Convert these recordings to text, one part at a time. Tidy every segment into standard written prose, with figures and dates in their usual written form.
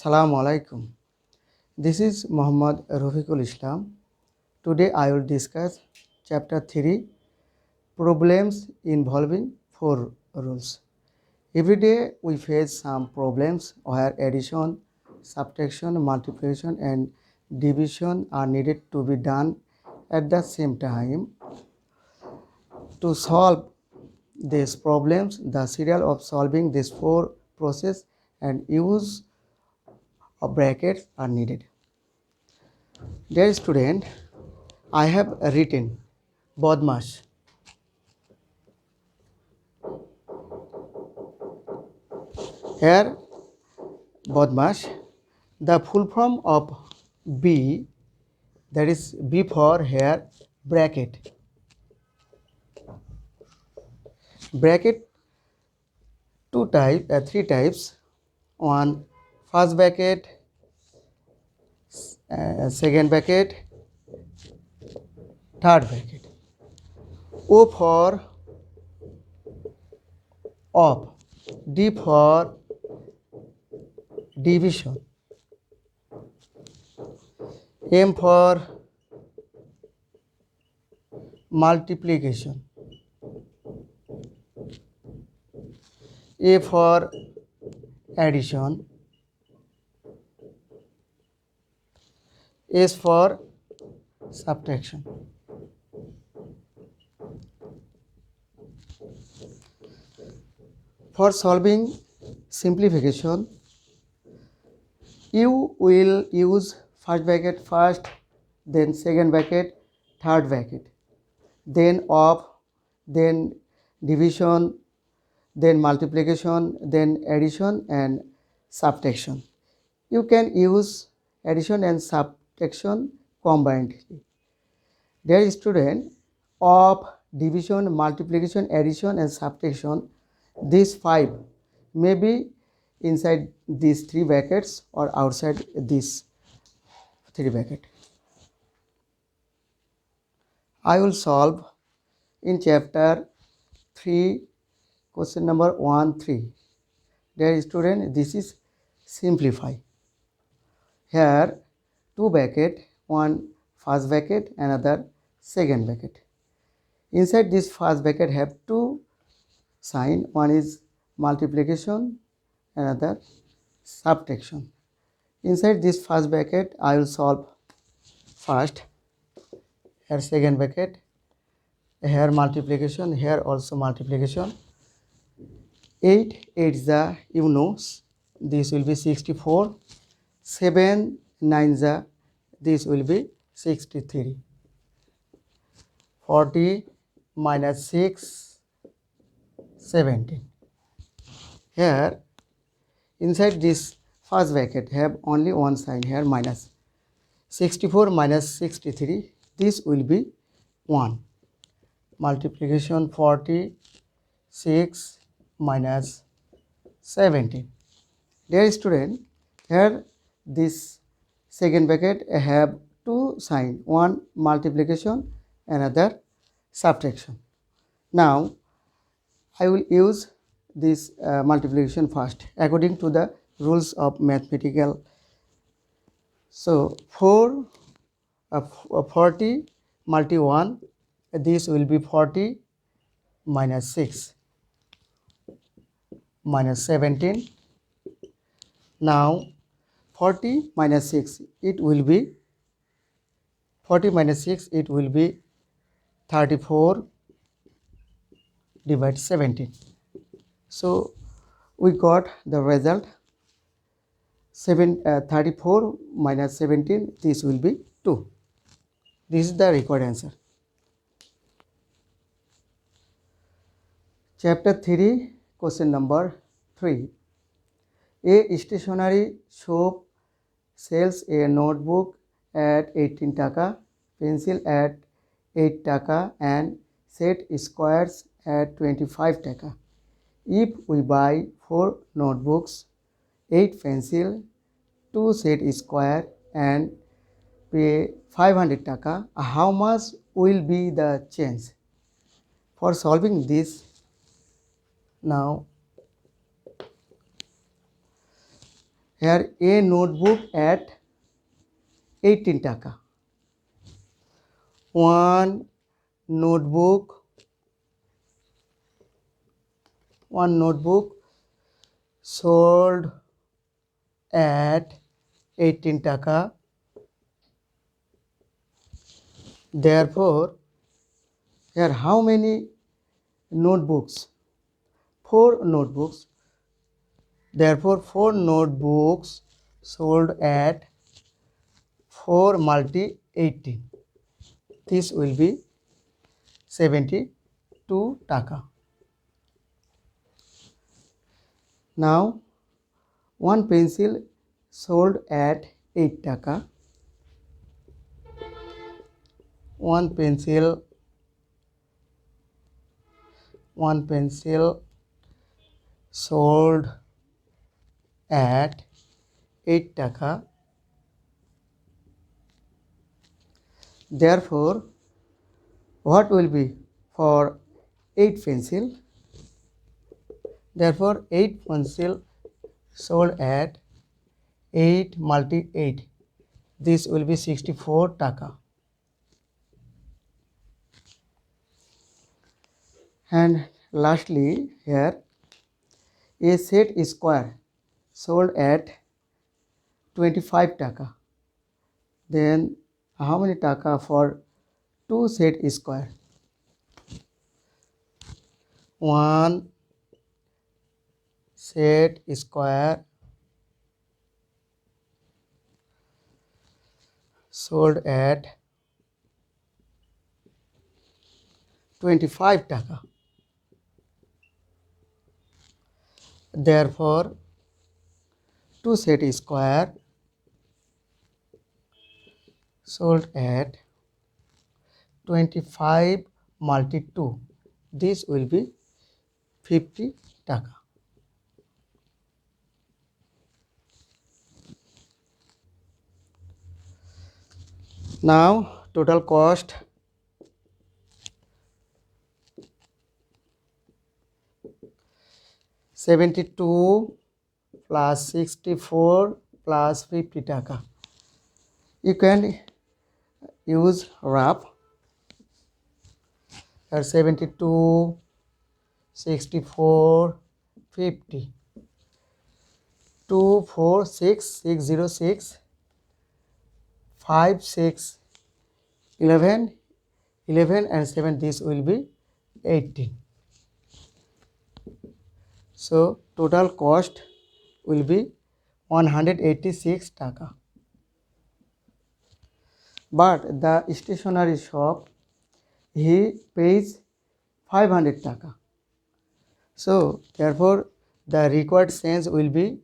Assalamu alaikum. This is Muhammad Rafiqul Islam. Today I will discuss chapter 3, problems involving 4 rules. Every day we face some problems where addition, subtraction, multiplication and division are needed to be done at the same time. To solve these problems, the serial of solving these 4 process and use of brackets are needed. Dear student, I have written Badmash. Here, Badmash, the full form of B, that is B for here, bracket. Bracket three types. One, first bracket, second bracket, third bracket. O for of, D for division, M for multiplication, A for addition, S for subtraction. For solving simplification, you will use first bracket first, then second bracket, third bracket, then of, then division, then multiplication, then addition and subtraction. You can use addition and subtraction combinedly. Dear student, of, division, multiplication, addition and subtraction, these 5 may be inside these 3 brackets or outside these 3 brackets. I will solve in chapter 3, question number 1, 3. Dear student, this is simplify. Here 2 bracket, one first bracket, another second bracket. Inside this first bracket have 2 sign, one is multiplication, another subtraction. Inside this first bracket I will solve first. Here second bracket, here multiplication, here also multiplication. 8 is the, you know, this will be 64. 7 9 the, this will be 63. 40 minus 6, 17. Here inside this first bracket have only one sign here, minus. 64 minus 63, this will be 1. Multiplication 46 minus 17. Dear student, here this second bracket have 2 sign, one multiplication, another subtraction. Now I will use this multiplication first according to the rules of mathematical. So 40 multi 1, this will be 40 minus 6 minus 17. Now 40 minus 6, it will be 40 minus 6, it will be 34 divided 17. So we got the result 34 minus 17, this will be 2. This is the required answer. Chapter 3, question number 3. A stationery shop sells a notebook at 18 taka, pencil at 8 taka and set squares at 25 taka. If we buy 4 notebooks, 8 pencil, 2 set square and pay 500 taka, how much will be the change? For solving this, now Here a notebook at 18 টাকা. One notebook sold at 18 টাকা. Therefore, here how many notebooks? 4 notebooks. Therefore, 4 notebooks sold at 4 multi 18. This will be 72 টাকা. Now, one pencil sold at 8 টাকা. One pencil sold at 8 টাকা. Therefore, what will be for 8 pencil? Therefore, 8 pencil sold at 8 multi 8. This will be 64 টাকা. And lastly, here a set square sold at 25 টাকা. Then how many টাকা for 2 set square? 1 set square sold at 25 টাকা. Therefore, 2 set square sold at 25 multi 2. This will be 50 টাকা. Now, total cost $72 plus 64 plus 50 টাকা. You can use rough. Here 72, 64, 50. 2, 4, 6, 606, 5, 6, 11, 11 and 7. This will be 18. So, total cost will be 186 টাকা. But the stationery shop, he pays 500 টাকা. So, therefore, the required change will be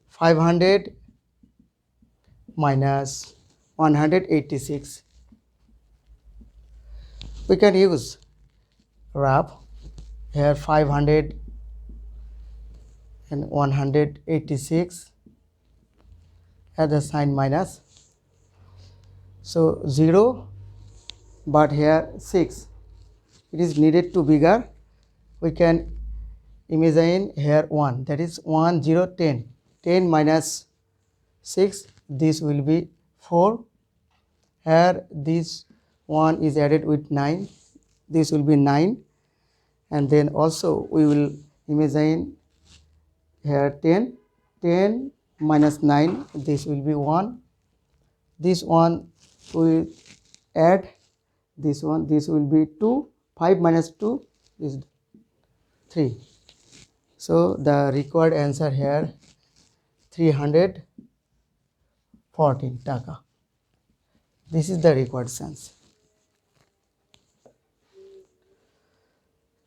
500 minus 186. We can use rough. Here 500 and 186 at the sign minus. So 0, but here 6. It is needed to bigger. We can imagine here 1. That is 1, 0, 10. 10 minus 6. This will be 4. Here this 1 is added with 9. This will be 9. And then also we will imagine here 10. 10 minus 9. This will be 1. This one will add this one. This will be 2. 5 minus 2 is 3. So the required answer here 314 টাকা. This is the required sense.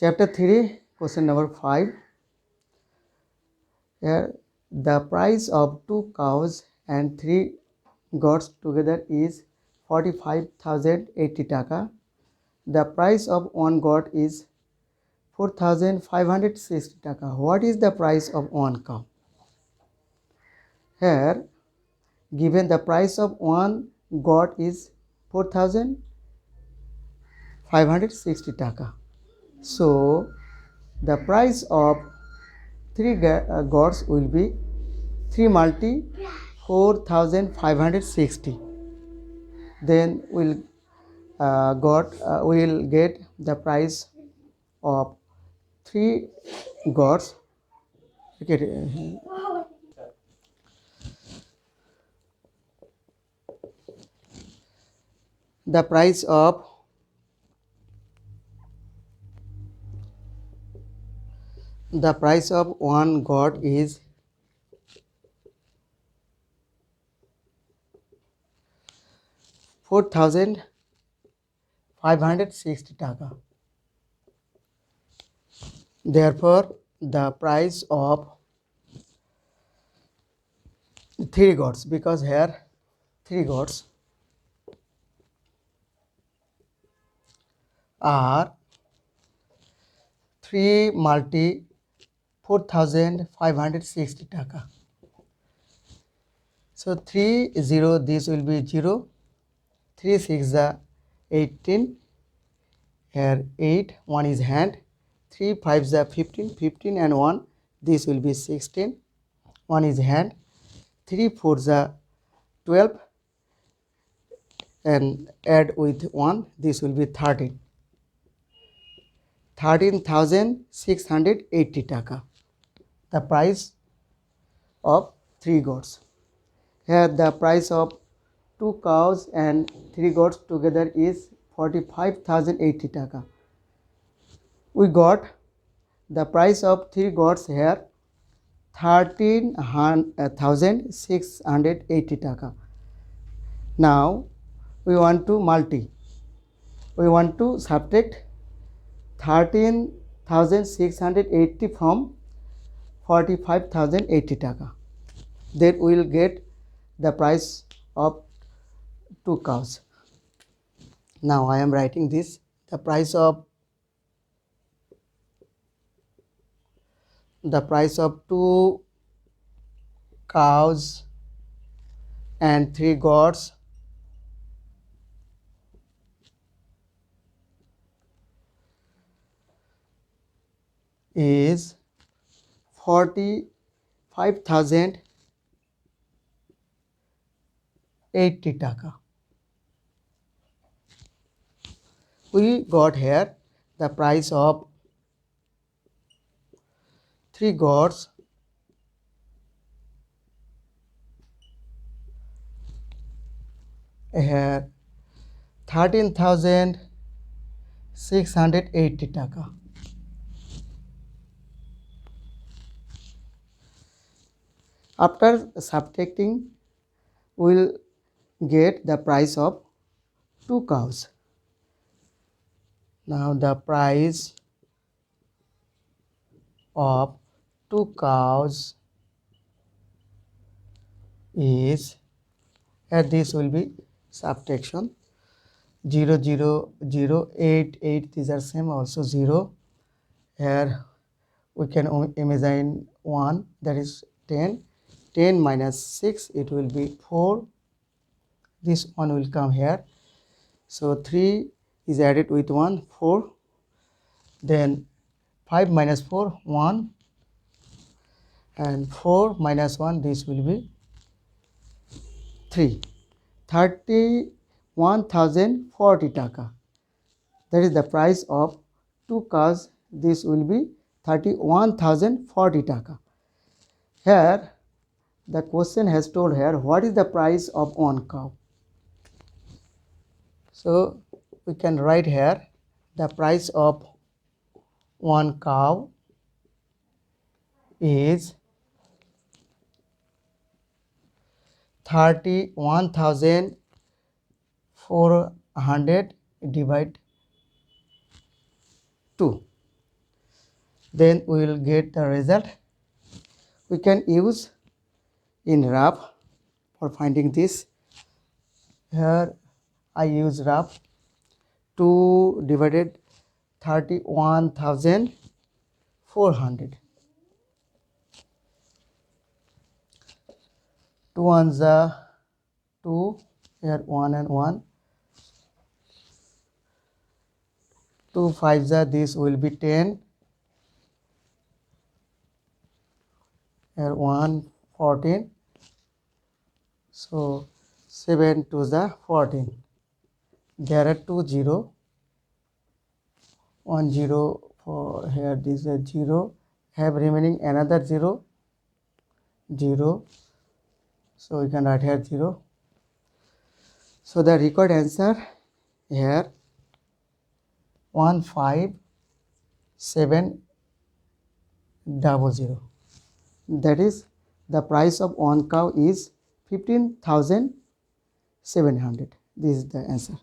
Chapter 3, question number 5. Here the price of 2 cows and 3 goats together is 45,080 টাকা. The price of 1 goat is 4,560 টাকা. What is the price of 1 cow? Here given the price of 1 goat is 560 taka. So the price of 3 gods will be 3 multi 4560. Then we'll get the price of 3 gods. Okay, the price of one god is 4560 taka. Therefore, the price of 3 gods, because here 3 gods are 3 multi 4560 taka. So 3 0, this will be 0, 3 6 18, here 8, 1 is hand, 3 5 15, 15 and 1, this will be 16, 1 is hand, 3 4 12 and add with 1, this will be 13. 13,680 taka, the price of 3 goats. Here the price of 2 cows and 3 goats together is 45,080 taka. We got the price of 3 goats here 13,680 taka. Now we want to subtract 13,680 from 45,080 taka. Then we will get the price of 2 cows. Now I am writing this. The price of 2 cows and 3 goats is 45,080 taka. We got here the price of 3 goats here 13,680 taka. After subtracting, we will get the price of 2 cows. Now the price of 2 cows is, this will be subtraction, 0 0 0 8 8, these are same, also 0. Here we can imagine 1, that is 10. 10 minus 6, it will be 4. This one will come here. So 3 is added with 1, 4. Then 5 minus 4, 1. And 4 minus 1, this will be 3. 31,040 taka. That is the price of 2 cows. This will be 31,040 taka. Here the question has told here what is the price of 1 cow. So we can write here the price of 1 cow is 31,400 divided 2. Then we will get the result. We can use in rough for finding this. Here I use rough. 2 divided 31,400. 2 ones are 2, here 1 and 1. 2 5s are, this will be 10. Here 1 14. So 7 to the 14. There are 2 0. 1 0 for here, this is a 0. Have remaining another 0. 0. So we can write here 0. So the required answer here 15700. That is, the price of one cow is 15,700. This is the answer.